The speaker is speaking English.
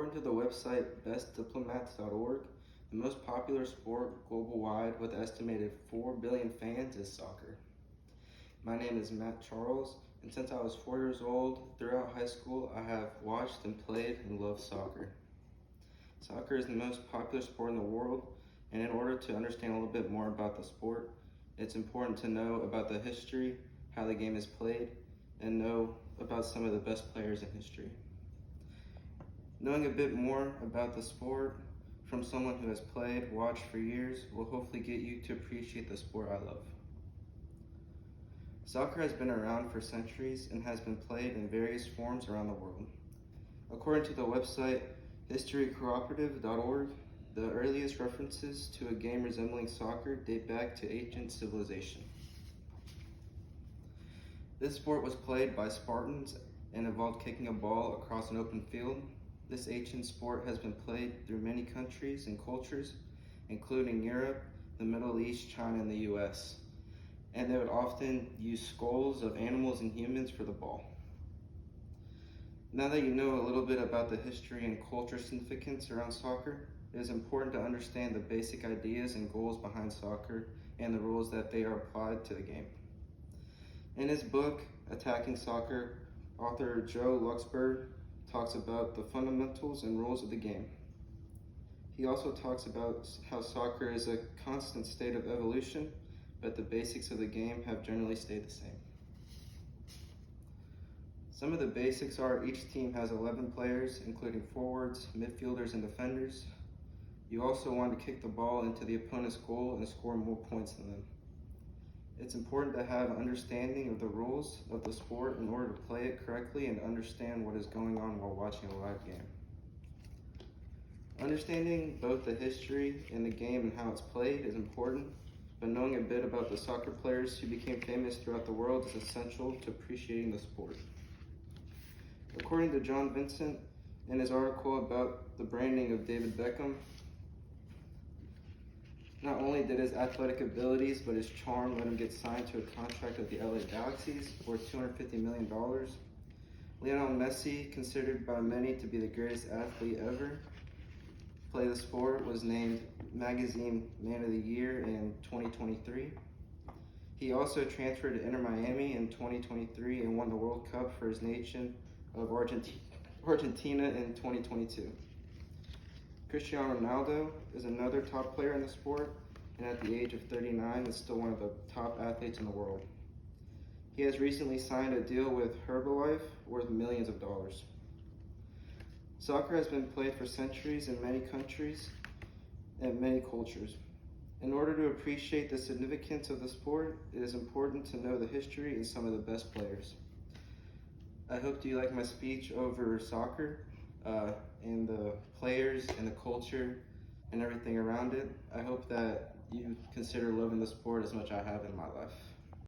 According to the website bestdiplomats.org, the most popular sport global-wide with an estimated 4 billion fans is soccer. My name is Matt Charles, and since I was 4 years old, throughout high school, I have watched and played and loved soccer. Soccer is the most popular sport in the world, and in order to understand a little bit more about the sport, it's important to know about the history, how the game is played, and know about some of the best players in history. Knowing a bit more about the sport from someone who has played, watched for years, will hopefully get you to appreciate the sport I love. Soccer has been around for centuries and has been played in various forms around the world. According to the website historycooperative.org, the earliest references to a game resembling soccer date back to ancient civilization. This sport was played by Spartans and involved kicking a ball across an open field. This ancient sport has been played through many countries and cultures, including Europe, the Middle East, China, and the US. And they would often use skulls of animals and humans for the ball. Now that you know a little bit about the history and culture significance around soccer, it is important to understand the basic ideas and goals behind soccer and the rules that they are applied to the game. In his book, Attacking Soccer, author Joe Luxburg talks about the fundamentals and rules of the game. He also talks about how soccer is a constant state of evolution, but the basics of the game have generally stayed the same. Some of the basics are each team has 11 players, including forwards, midfielders, and defenders. You also want to kick the ball into the opponent's goal and score more points than them. It's important to have an understanding of the rules of the sport in order to play it correctly and understand what is going on while watching a live game. Understanding both the history and the game and how it's played is important, but knowing a bit about the soccer players who became famous throughout the world is essential to appreciating the sport. According to John Vincent, in his article about the branding of David Beckham, not only did his athletic abilities, but his charm let him get signed to a contract with the LA Galaxies for $250 million. Lionel Messi, considered by many to be the greatest athlete ever, play the sport, was named Magazine Man of the Year in 2023. He also transferred to Inter Miami in 2023 and won the World Cup for his nation of Argentina in 2022. Cristiano Ronaldo is another top player in the sport, and at the age of 39 is still one of the top athletes in the world. He has recently signed a deal with Herbalife worth millions of dollars. Soccer has been played for centuries in many countries and many cultures. In order to appreciate the significance of the sport, it is important to know the history and some of the best players. I hope you like my speech over soccer and the players and the culture and everything around it. I hope that you consider loving the sport as much as I have in my life.